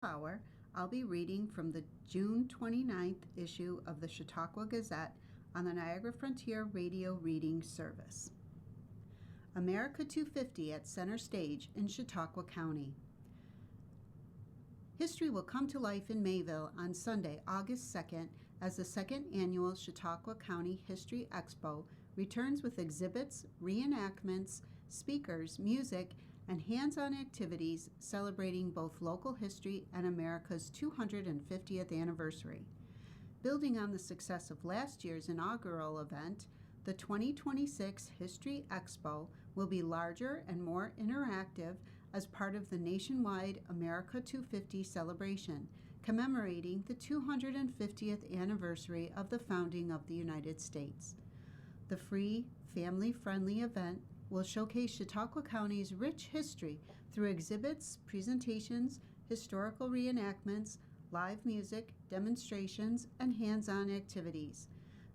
Hour, I'll be reading from the June 29th issue of the Chautauqua Gazette on the Niagara Frontier Radio Reading Service. America 250 at Center Stage in Chautauqua County. History will come to life in Mayville on Sunday, August 2nd, as the second annual Chautauqua County History Expo returns with exhibits, reenactments, speakers, music, and hands-on activities celebrating both local history and America's 250th anniversary. Building on the success of last year's inaugural event, the 2026 History Expo will be larger and more interactive as part of the nationwide America 250 celebration, commemorating the 250th anniversary of the founding of the United States. The free, family-friendly event will showcase Chautauqua County's rich history through exhibits, presentations, historical reenactments, live music, demonstrations, and hands-on activities.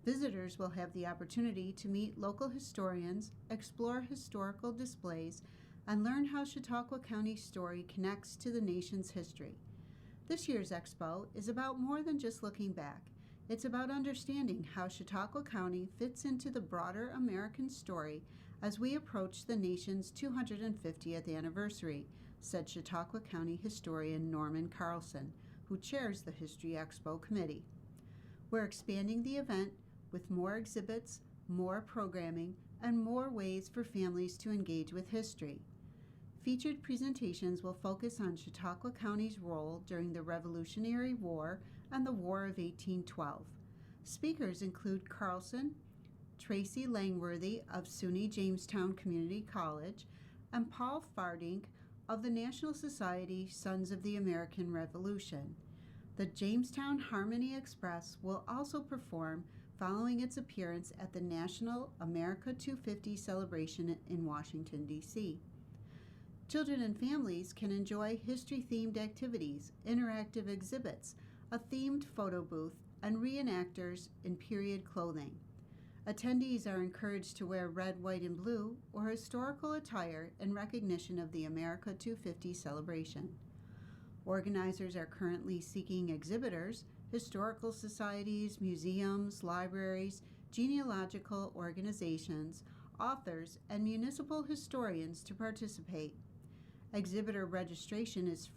Visitors will have the opportunity to meet local historians, explore historical displays, and learn how Chautauqua County's story connects to the nation's history. This year's expo is about more than just looking back. It's about understanding how Chautauqua County fits into the broader American story as we approach the nation's 250th anniversary, said Chautauqua County historian Norman Carlson, who chairs the History Expo Committee. We're expanding the event with more exhibits, more programming, and more ways for families to engage with history. Featured presentations will focus on Chautauqua County's role during the Revolutionary War and the War of 1812. Speakers include Carlson, Tracy Langworthy of SUNY Jamestown Community College, and Paul Fardink of the National Society Sons of the American Revolution. The Jamestown Harmony Express will also perform following its appearance at the National America 250 celebration in Washington, D.C. Children and families can enjoy history-themed activities, interactive exhibits, a themed photo booth, and reenactors in period clothing. Attendees are encouraged to wear red, white, and blue or historical attire in recognition of the America 250 celebration. Organizers are currently seeking exhibitors, historical societies, museums, libraries, genealogical organizations, authors, and municipal historians to participate. Exhibitor registration is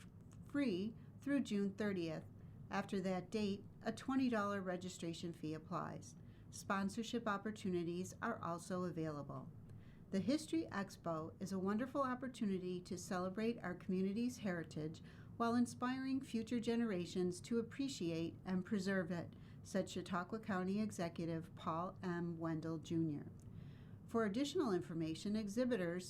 free through June 30th. After that date, a $20 registration fee applies. Sponsorship opportunities are also available. The History Expo is a wonderful opportunity to celebrate our community's heritage while inspiring future generations to appreciate and preserve it, said Chautauqua County Executive Paul M. Wendell, Jr. For additional information, exhibitor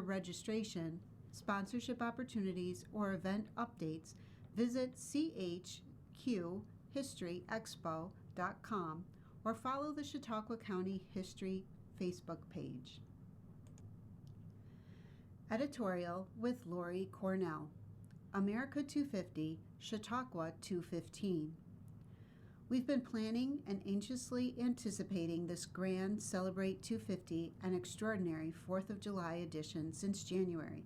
registration, sponsorship opportunities, or event updates, visit chqhistoryexpo.com or follow the Chautauqua County History Facebook page. Editorial with Lori Cornell. America 250, Chautauqua 215. We've been planning and anxiously anticipating this grand Celebrate 250 and extraordinary 4th of July edition since January.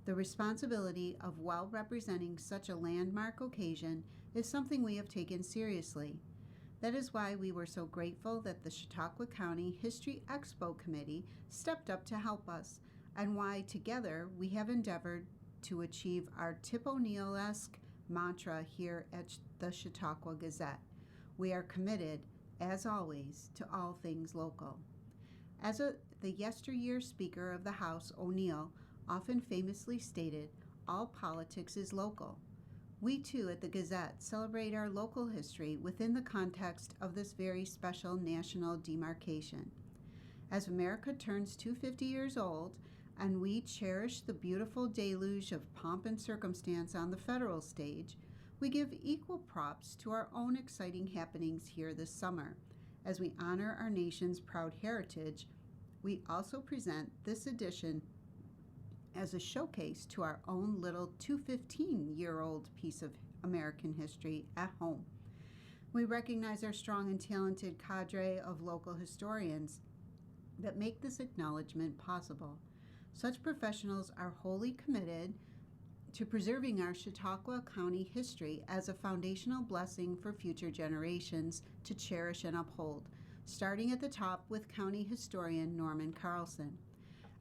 The responsibility of well representing such a landmark occasion is something we have taken seriously. That is why we were so grateful that the Chautauqua County History Expo Committee stepped up to help us, and why together we have endeavored to achieve our Tip O'Neill-esque mantra here at the Chautauqua Gazette. We are committed, as always, to all things local. As the yesteryear Speaker of the House, O'Neill, often famously stated, all politics is local. We too at the Gazette celebrate our local history within the context of this very special national demarcation. As America turns 250 years old, and we cherish the beautiful deluge of pomp and circumstance on the federal stage, we give equal props to our own exciting happenings here this summer. As we honor our nation's proud heritage, we also present this edition as a showcase to our own little 215-year-old piece of American history at home. We recognize our strong and talented cadre of local historians that make this acknowledgement possible. Such professionals are wholly committed to preserving our Chautauqua County history as a foundational blessing for future generations to cherish and uphold, starting at the top with County Historian Norman Carlson.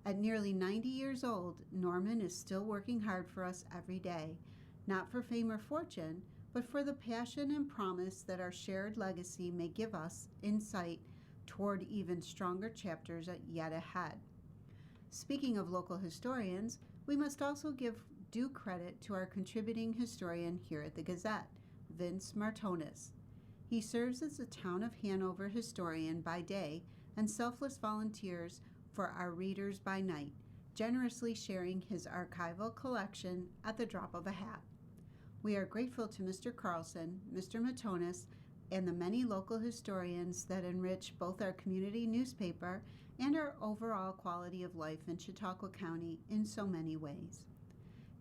At nearly 90 years old, Norman is still working hard for us every day, not for fame or fortune, but for the passion and promise that our shared legacy may give us insight toward even stronger chapters yet ahead. Speaking of local historians, we must also give due credit to our contributing historian here at the Gazette, Vince Martonis. He serves as the Town of Hanover historian by day and selfless volunteers for our readers by night, generously sharing his archival collection at the drop of a hat. We are grateful to Mr. Carlson, Mr. Martonis, and the many local historians that enrich both our community newspaper and our overall quality of life in Chautauqua County in so many ways.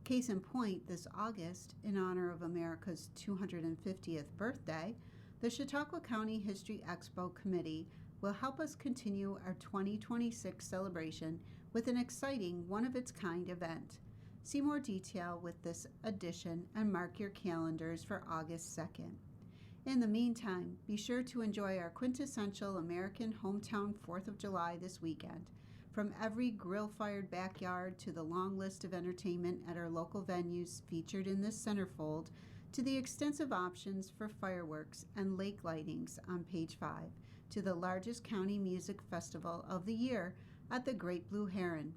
Case in point, this August, in honor of America's 250th birthday, the Chautauqua County History Expo Committee will help us continue our 2026 celebration with an exciting, one-of-its-kind event. See more detail with this edition and mark your calendars for August 2nd. In the meantime, be sure to enjoy our quintessential American hometown 4th of July this weekend. From every grill-fired backyard to the long list of entertainment at our local venues featured in this centerfold, to the extensive options for fireworks and lake lightings on page 5, to the largest county music festival of the year at the Great Blue Heron.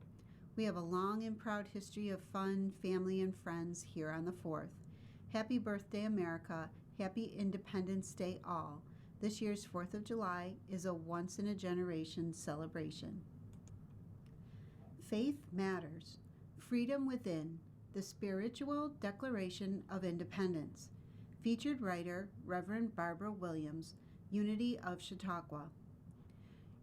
We have a long and proud history of fun, family, and friends here on the 4th. Happy birthday, America. Happy Independence Day, all. This year's 4th of July is a once-in-a-generation celebration. Faith Matters. Freedom Within. The Spiritual Declaration of Independence. Featured writer, Reverend Barbara Williams, Unity of Chautauqua.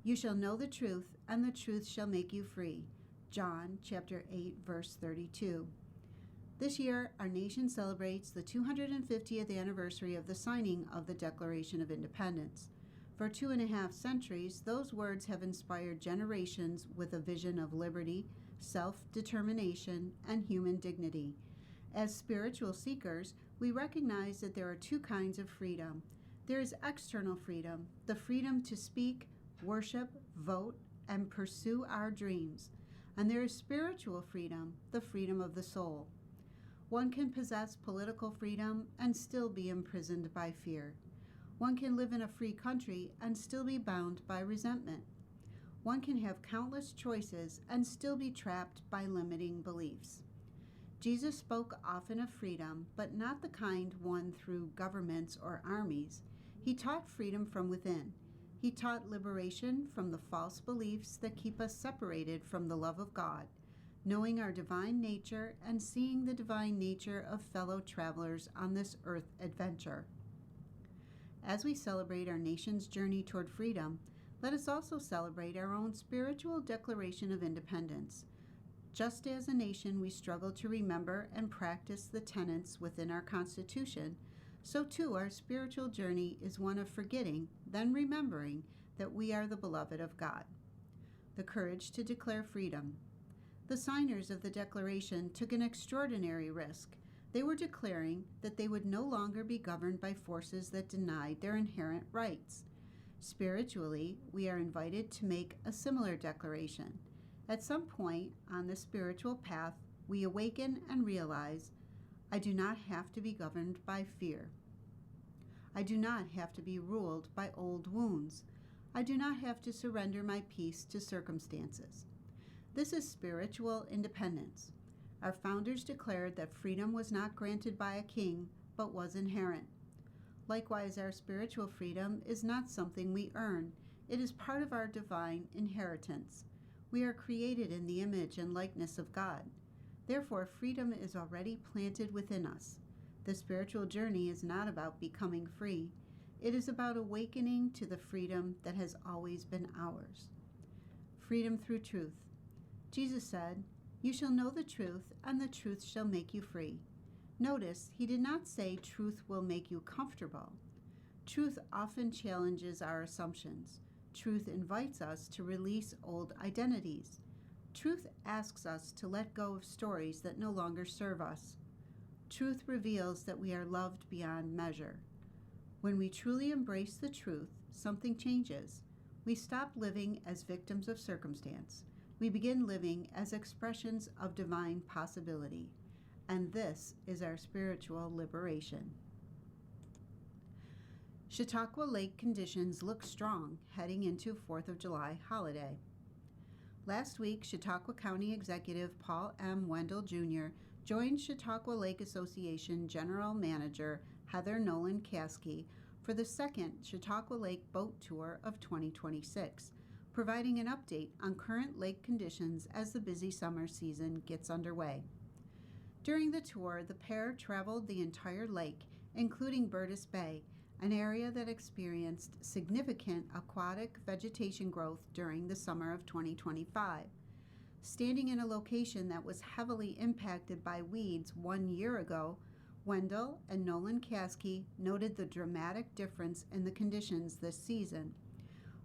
You shall know the truth, and the truth shall make you free. John chapter 8, verse 32. This year, our nation celebrates the 250th anniversary of the signing of the Declaration of Independence. For 2.5 centuries, those words have inspired generations with a vision of liberty, self-determination, and human dignity. As spiritual seekers, we recognize that there are two kinds of freedom. There is external freedom, the freedom to speak, worship, vote, and pursue our dreams. And there is spiritual freedom, the freedom of the soul. One can possess political freedom and still be imprisoned by fear. One can live in a free country and still be bound by resentment. One can have countless choices and still be trapped by limiting beliefs. Jesus spoke often of freedom, but not the kind won through governments or armies. He taught freedom from within. He taught liberation from the false beliefs that keep us separated from the love of God, knowing our divine nature and seeing the divine nature of fellow travelers on this earth adventure. As we celebrate our nation's journey toward freedom, let us also celebrate our own spiritual declaration of independence. Just as a nation we struggle to remember and practice the tenets within our Constitution, so too our spiritual journey is one of forgetting, then remembering that we are the beloved of God. The courage to declare freedom. The signers of the Declaration took an extraordinary risk. They were declaring that they would no longer be governed by forces that denied their inherent rights. Spiritually, we are invited to make a similar declaration. At some point on the spiritual path, we awaken and realize, I do not have to be governed by fear. I do not have to be ruled by old wounds. I do not have to surrender my peace to circumstances. This is spiritual independence. Our founders declared that freedom was not granted by a king, but was inherent. Likewise, our spiritual freedom is not something we earn. It is part of our divine inheritance. We are created in the image and likeness of God. Therefore, freedom is already planted within us. The spiritual journey is not about becoming free. It is about awakening to the freedom that has always been ours. Freedom through truth. Jesus said, You shall know the truth, and the truth shall make you free. Notice, he did not say truth will make you comfortable. Truth often challenges our assumptions. Truth invites us to release old identities. Truth asks us to let go of stories that no longer serve us. Truth reveals that we are loved beyond measure. When we truly embrace the truth, something changes. We stop living as victims of circumstance. We begin living as expressions of divine possibility. And this is our spiritual liberation. Chautauqua Lake conditions look strong heading into 4th of July holiday. Last week, Chautauqua County Executive Paul M. Wendell Jr. joined Chautauqua Lake Association General Manager Heather Nolan Caskey for the second Chautauqua Lake Boat Tour of 2026, providing an update on current lake conditions as the busy summer season gets underway. During the tour, the pair traveled the entire lake, including Burtis Bay, an area that experienced significant aquatic vegetation growth during the summer of 2025. Standing in a location that was heavily impacted by weeds 1 year ago, Wendell and Nolan Caskey noted the dramatic difference in the conditions this season.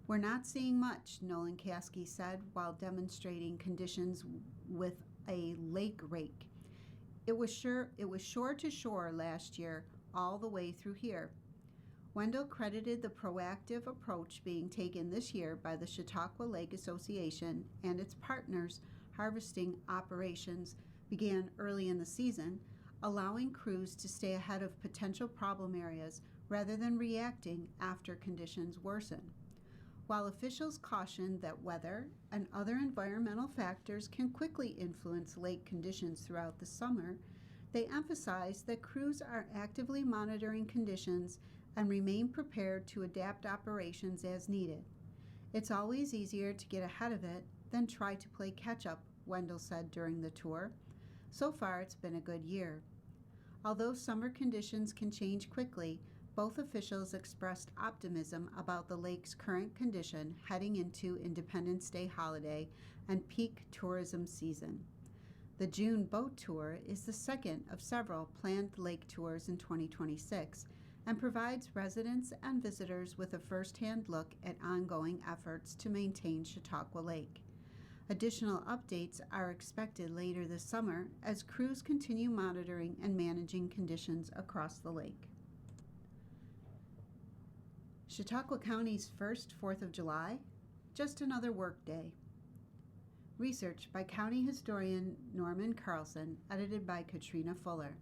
"We're not seeing much," Nolan Caskey said while demonstrating conditions with a lake rake. It was shore to shore last year, all the way through here." Wendell credited the proactive approach being taken this year by the Chautauqua Lake Association and its partners. Harvesting operations began early in the season, allowing crews to stay ahead of potential problem areas rather than reacting after conditions worsen. While officials cautioned that weather and other environmental factors can quickly influence lake conditions throughout the summer, they emphasized that crews are actively monitoring conditions and remain prepared to adapt operations as needed. "It's always easier to get ahead of it than try to play catch-up," Wendell said during the tour. "So far, it's been a good year." Although summer conditions can change quickly, both officials expressed optimism about the lake's current condition heading into Independence Day holiday and peak tourism season. The June boat tour is the second of several planned lake tours in 2026 and provides residents and visitors with a first-hand look at ongoing efforts to maintain Chautauqua Lake. Additional updates are expected later this summer as crews continue monitoring and managing conditions across the lake. Chautauqua County's first 4th of July? Just another work day. Research by County Historian Norman Carlson, edited by Katrina Fuller.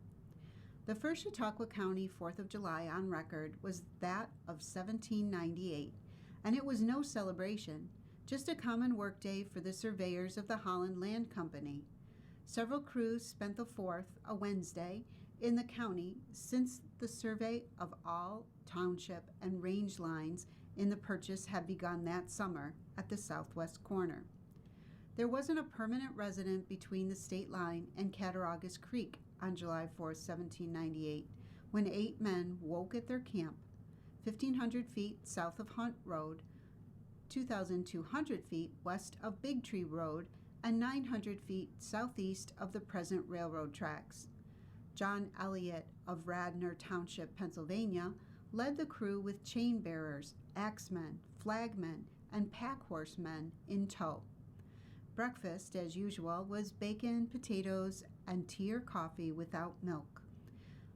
The first Chautauqua County 4th of July on record was that of 1798, and it was no celebration, just a common workday for the surveyors of the Holland Land Company. Several crews spent the 4th, a Wednesday, in the county since the survey of all township and range lines in the purchase had begun that summer at the southwest corner. There wasn't a permanent resident between the state line and Cattaraugus Creek on July 4, 1798, when 8 men woke at their camp, 1,500 feet south of Hunt Road, 2,200 feet west of Big Tree Road, and 900 feet southeast of the present railroad tracks. John Elliott of Radnor Township, Pennsylvania, led the crew with chain bearers, axemen, flagmen, and pack horsemen in tow. Breakfast, as usual, was bacon, potatoes, and tea or coffee without milk.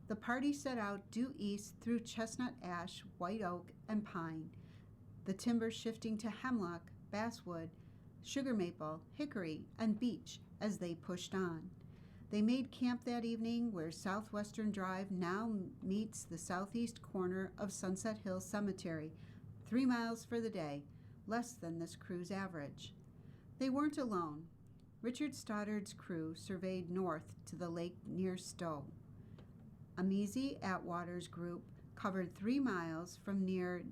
The party set out due east through chestnut ash, white oak, and pine, the timber shifting to hemlock, basswood, sugar maple, hickory, and beech as they pushed on. They made camp that evening where Southwestern Drive now meets the southeast corner of Sunset Hill Cemetery, 3 miles for the day, less than this crew's average. They weren't alone. Richard Stoddard's crew surveyed north to the lake near Stowe. Amizi Atwater's group covered 3 miles from near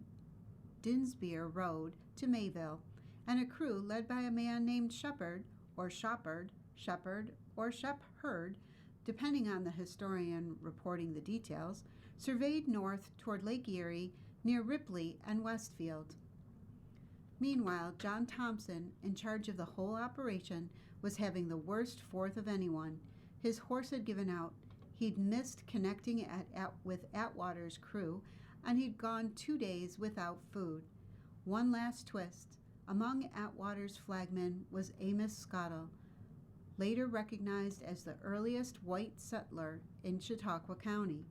Dinsbeer Road to Mayville, and a crew led by a man named Shepherd, or Shoppard, Shepherd, or Shepherd, depending on the historian reporting the details, surveyed north toward Lake Erie near Ripley and Westfield. Meanwhile, John Thompson, in charge of the whole operation, was having the worst 4th of anyone. His horse had given out. He'd missed connecting with Atwater's crew, and he'd gone 2 days without food. One last twist. Among Atwater's flagmen was Amos Scottle, later recognized as the earliest white settler in Chautauqua County.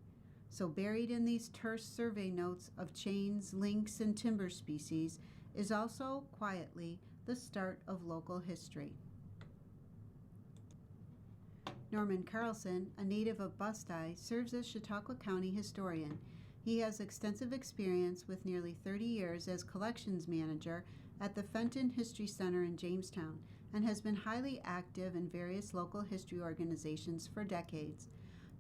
So buried in these terse survey notes of chains, links, and timber species is also, quietly, the start of local history. Norman Carlson, a native of Bustye, serves as Chautauqua County historian. He has extensive experience with nearly 30 years as collections manager at the Fenton History Center in Jamestown and has been highly active in various local history organizations for decades.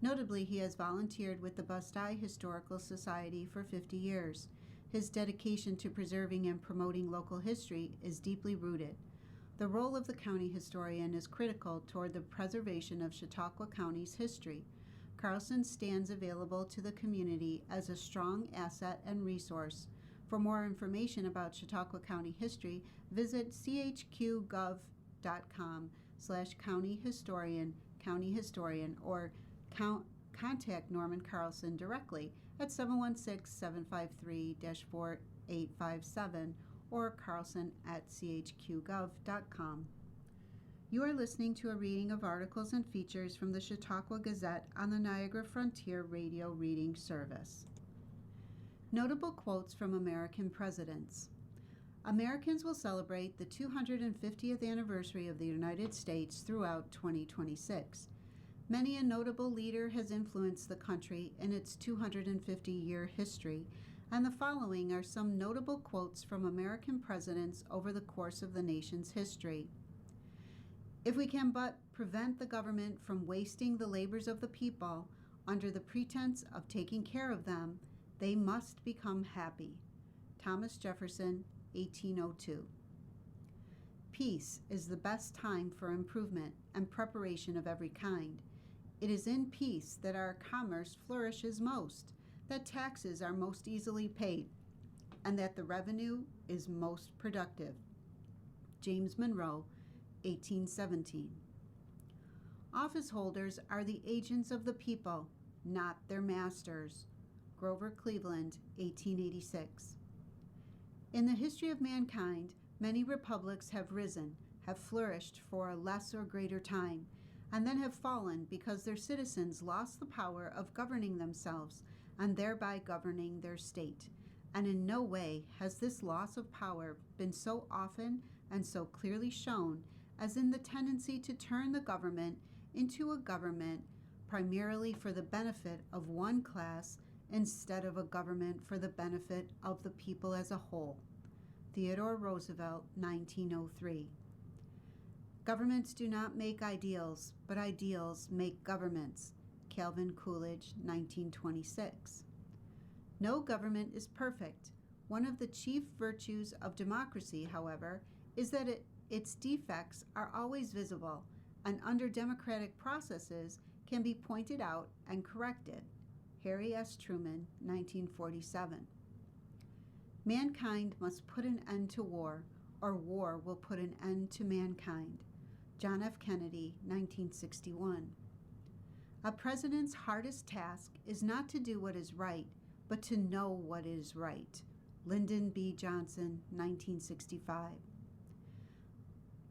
Notably, he has volunteered with the Bustye Historical Society for 50 years. His dedication to preserving and promoting local history is deeply rooted. The role of the county historian is critical toward the preservation of Chautauqua County's history. Carlson stands available to the community as a strong asset and resource. For more information about Chautauqua County history, visit chqgov.com/county historian, or contact Norman Carlson directly at 716-753-4857 or carlson@chqgov.com. You are listening to a reading of articles and features from the Chautauqua Gazette on the Niagara Frontier Radio Reading Service. Notable quotes from American presidents. Americans will celebrate the 250th anniversary of the United States throughout 2026. Many a notable leader has influenced the country in its 250-year history, and the following are some notable quotes from American presidents over the course of the nation's history. If we can but prevent the government from wasting the labors of the people under the pretense of taking care of them, they must become happy. Thomas Jefferson, 1802. Peace is the best time for improvement and preparation of every kind. It is in peace that our commerce flourishes most, that taxes are most easily paid, and that the revenue is most productive. James Monroe, 1817. Office holders are the agents of the people, not their masters. Grover Cleveland, 1886. In the history of mankind, many republics have risen, have flourished for a less or greater time, and then have fallen because their citizens lost the power of governing themselves and thereby governing their state. And in no way has this loss of power been so often and so clearly shown as in the tendency to turn the government into a government primarily for the benefit of one class instead of a government for the benefit of the people as a whole. Theodore Roosevelt, 1903. Governments do not make ideals, but ideals make governments. Calvin Coolidge, 1926. No government is perfect. One of the chief virtues of democracy, however, is that its defects are always visible, and under democratic processes can be pointed out and corrected. Harry S. Truman, 1947. Mankind must put an end to war, or war will put an end to mankind. John F. Kennedy, 1961. A president's hardest task is not to do what is right, but to know what is right. Lyndon B. Johnson, 1965.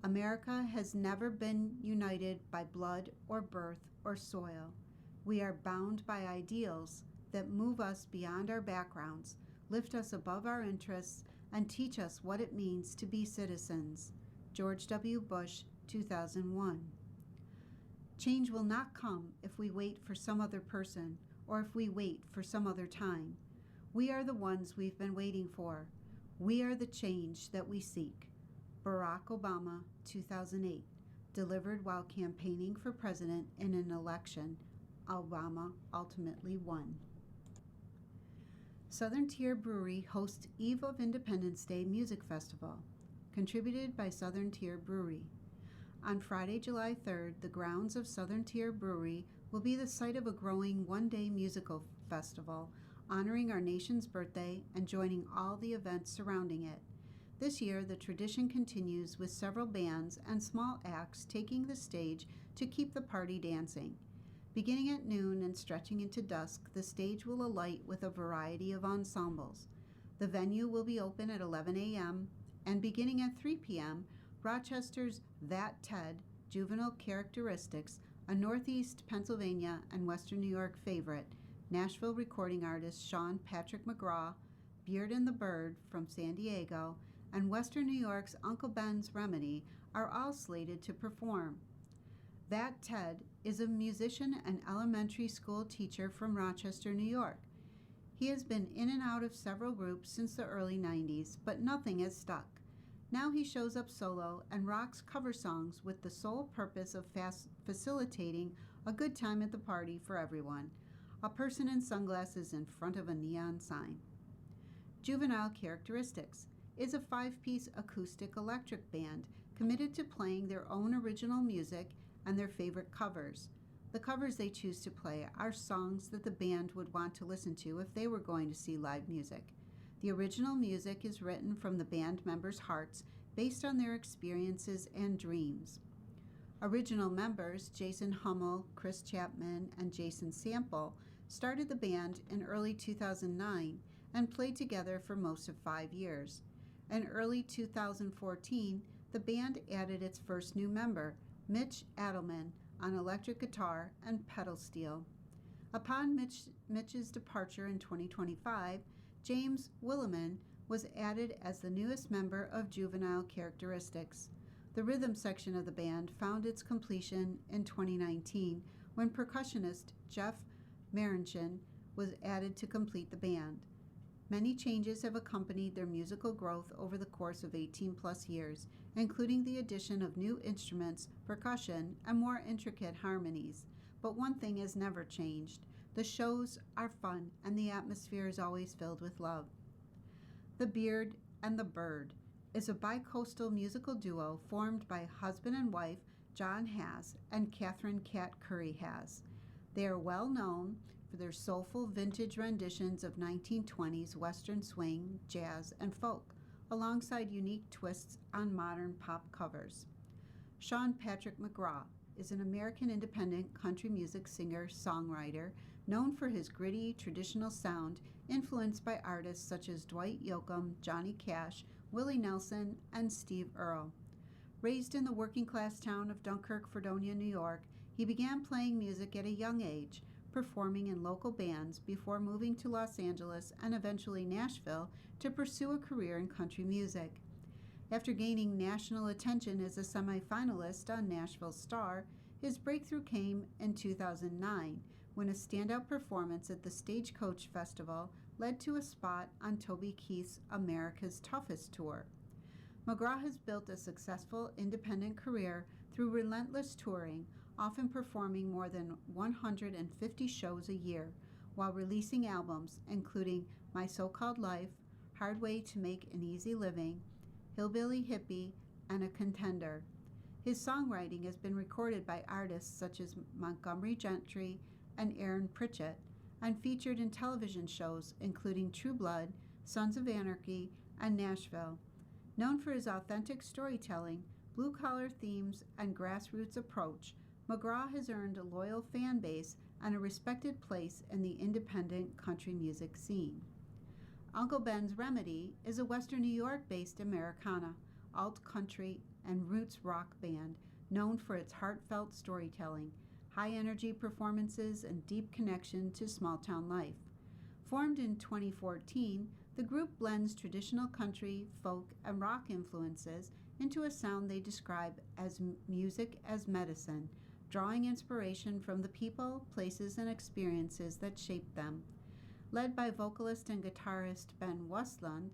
America has never been united by blood or birth or soil. We are bound by ideals that move us beyond our backgrounds, lift us above our interests, and teach us what it means to be citizens. George W. Bush, 2001. Change will not come if we wait for some other person or if we wait for some other time. We are the ones we've been waiting for. We are the change that we seek. Barack Obama, 2008. Delivered while campaigning for president in an election Obama ultimately won. Southern Tier Brewery hosts Eve of Independence Day Music Festival, contributed by Southern Tier Brewery. On Friday, July 3rd, the grounds of Southern Tier Brewery will be the site of a growing one-day musical festival honoring our nation's birthday and joining all the events surrounding it. This year, the tradition continues with several bands and small acts taking the stage to keep the party dancing. Beginning at noon and stretching into dusk, the stage will alight with a variety of ensembles. The venue will be open at 11 a.m., and beginning at 3 p.m., Rochester's That Ted Juvenile Characteristics, a Northeast Pennsylvania and Western New York favorite, Nashville recording artist Sean Patrick McGraw, Beard and the Bird from San Diego, and Western New York's Uncle Ben's Remedy are all slated to perform. That Ted is a musician and elementary school teacher from Rochester, New York. He has been in and out of several groups since the early 90s, but nothing has stuck. Now he shows up solo and rocks cover songs with the sole purpose of facilitating a good time at the party for everyone. A person in sunglasses in front of a neon sign. Juvenile Characteristics is a 5-piece acoustic electric band committed to playing their own original music and their favorite covers. The covers they choose to play are songs that the band would want to listen to if they were going to see live music. The original music is written from the band members' hearts based on their experiences and dreams. Original members Jason Hummel, Chris Chapman, and Jason Sample started the band in early 2009 and played together for most of 5 years. In early 2014, the band added its first new member, Mitch Adelman, on electric guitar and pedal steel. Upon Mitch's departure in 2025, James Williman was added as the newest member of Juvenile Characteristics. The rhythm section of the band found its completion in 2019 when percussionist Jeff Marinchin was added to complete the band. Many changes have accompanied their musical growth over the course of 18-plus years, including the addition of new instruments, percussion, and more intricate harmonies. But one thing has never changed. The shows are fun, and the atmosphere is always filled with love. The Beard and the Bird is a bi-coastal musical duo formed by husband and wife John Haas and Catherine Cat Curry Haas. They are well known for their soulful vintage renditions of 1920s Western swing, jazz, and folk, alongside unique twists on modern pop covers. Sean Patrick McGraw is an American independent country music singer-songwriter known for his gritty, traditional sound influenced by artists such as Dwight Yoakam, Johnny Cash, Willie Nelson, and Steve Earle. Raised in the working-class town of Dunkirk, Fredonia, New York, he began playing music at a young age, performing in local bands before moving to Los Angeles and eventually Nashville to pursue a career in country music. After gaining national attention as a semifinalist on Nashville Star, his breakthrough came in 2009 when a standout performance at the Stagecoach Festival led to a spot on Toby Keith's America's Toughest Tour. McGraw has built a successful independent career through relentless touring, often performing more than 150 shows a year, while releasing albums including My So-Called Life, Hard Way to Make an Easy Living, Hillbilly Hippie, and A Contender. His songwriting has been recorded by artists such as Montgomery Gentry and Aaron Pritchett, and featured in television shows including True Blood, Sons of Anarchy, and Nashville. Known for his authentic storytelling, blue-collar themes, and grassroots approach, McGraw has earned a loyal fan base and a respected place in the independent country music scene. Uncle Ben's Remedy is a Western New York-based Americana, alt-country, and roots rock band known for its heartfelt storytelling, high-energy performances, and deep connection to small-town life. Formed in 2014, the group blends traditional country, folk, and rock influences into a sound they describe as music as medicine, drawing inspiration from the people, places, and experiences that shaped them. Led by vocalist and guitarist Ben Westland,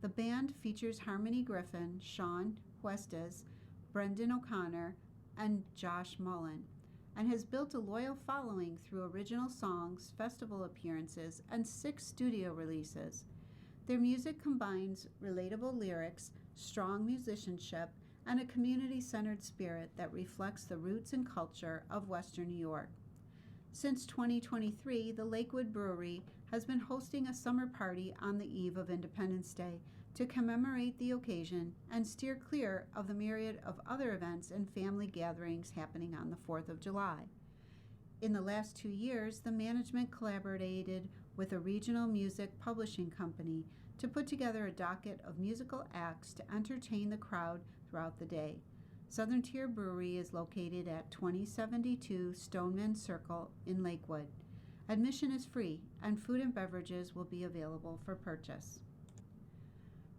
the band features Harmony Griffin, Sean Huestes, Brendan O'Connor, and Josh Mullen, and has built a loyal following through original songs, festival appearances, and 6 studio releases. Their music combines relatable lyrics, strong musicianship, and a community-centered spirit that reflects the roots and culture of Western New York. Since 2023, the Lakewood Brewery has been hosting a summer party on the eve of Independence Day to commemorate the occasion and steer clear of the myriad of other events and family gatherings happening on the 4th of July. In the last 2 years, the management collaborated with a regional music publishing company to put together a docket of musical acts to entertain the crowd throughout the day. Southern Tier Brewery is located at 2072 Stoneman Circle in Lakewood. Admission is free, and food and beverages will be available for purchase.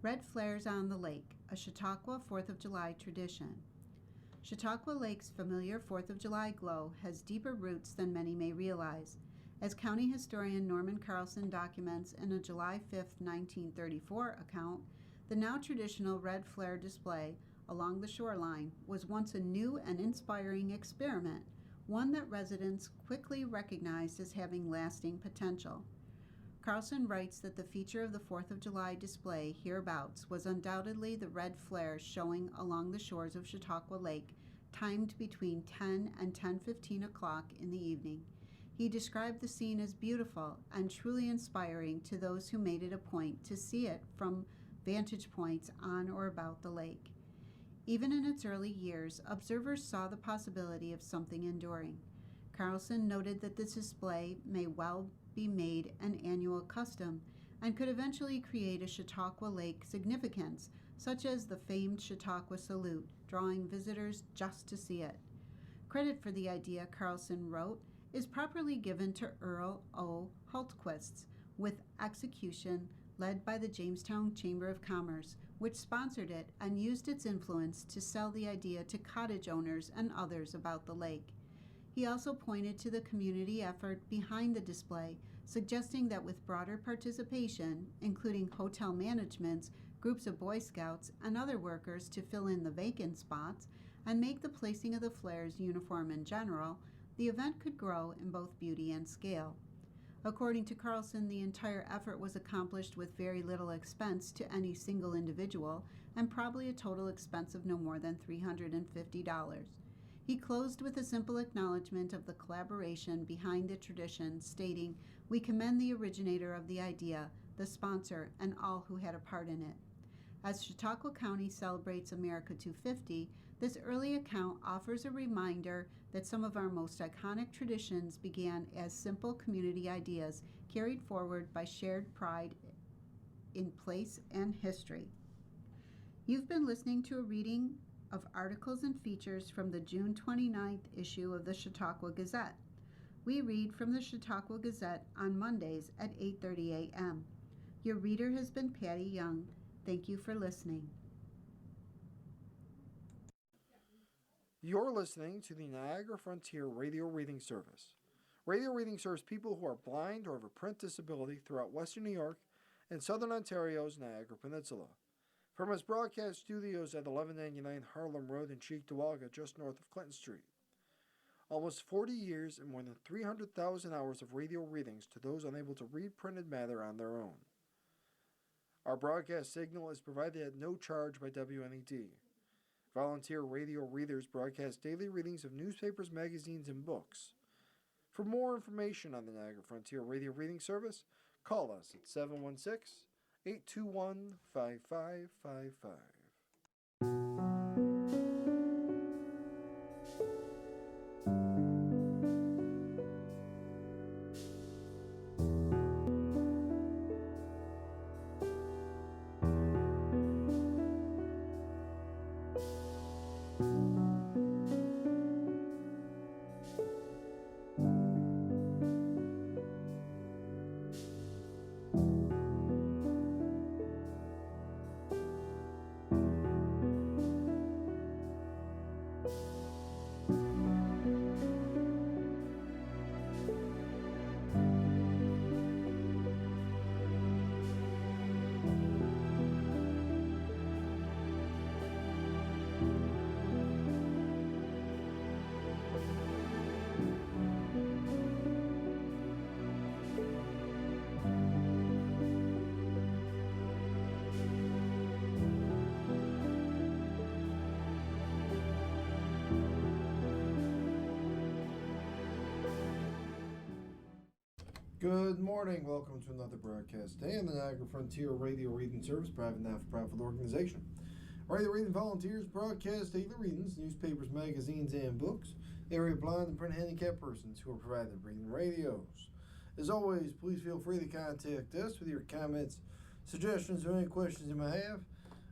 Red Flares on the Lake, a Chautauqua 4th of July tradition. Chautauqua Lake's familiar 4th of July glow has deeper roots than many may realize. As county historian Norman Carlson documents in a July 5, 1934 account, the now traditional red flare display along the shoreline was once a new and inspiring experiment, one that residents quickly recognized as having lasting potential. Carlson writes that the feature of the 4th of July display hereabouts was undoubtedly the red flares showing along the shores of Chautauqua Lake, timed between 10 and 10:15 o'clock in the evening. He described the scene as beautiful and truly inspiring to those who made it a point to see it from vantage points on or about the lake. Even in its early years, observers saw the possibility of something enduring. Carlson noted that this display may well be made an annual custom and could eventually create a Chautauqua Lake significance, such as the famed Chautauqua Salute, drawing visitors just to see it. Credit for the idea, Carlson wrote, is properly given to Earl O. Hultquist, with execution led by the Jamestown Chamber of Commerce, which sponsored it and used its influence to sell the idea to cottage owners and others about the lake. He also pointed to the community effort behind the display, suggesting that with broader participation, including hotel managements, groups of Boy Scouts, and other workers to fill in the vacant spots and make the placing of the flares uniform in general, the event could grow in both beauty and scale. According to Carlson, the entire effort was accomplished with very little expense to any single individual and probably a total expense of no more than $350. He closed with a simple acknowledgement of the collaboration behind the tradition, stating, "We commend the originator of the idea, the sponsor, and all who had a part in it." As Chautauqua County celebrates America 250, this early account offers a reminder that some of our most iconic traditions began as simple community ideas carried forward by shared pride in place and history. You've been listening to a reading of articles and features from the June 29th issue of the Chautauqua Gazette. We read from the Chautauqua Gazette on Mondays at 8:30 a.m. Your reader has been Patty Young. Thank you for listening. You're listening to the Niagara Frontier Radio Reading Service. Radio reading serves people who are blind or have a print disability throughout Western New York and Southern Ontario's Niagara Peninsula. From its broadcast studios at 1199 Harlem Road in Cheektowaga, just north of Clinton Street. Almost 40 years and more than 300,000 hours of radio readings to those unable to read printed matter on their own. Our broadcast signal is provided at no charge by WNED. Volunteer radio readers broadcast daily readings of newspapers, magazines, and books. For more information on the Niagara Frontier Radio Reading Service, call us at 716-821-5555. Good morning. Welcome to another broadcast day on the Niagara Frontier Radio Reading Service, private not-for-profit organization. Radio reading volunteers broadcast daily readings, newspapers, magazines, and books. Area blind and print handicapped persons who are provided reading radios. As always, please feel free to contact us with your comments, suggestions, or any questions you may have.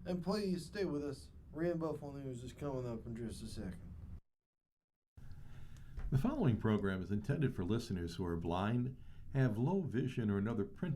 And please stay with us Reading Buffalo News is coming up in just a second. The following program is intended for listeners who are blind, have low vision, or another print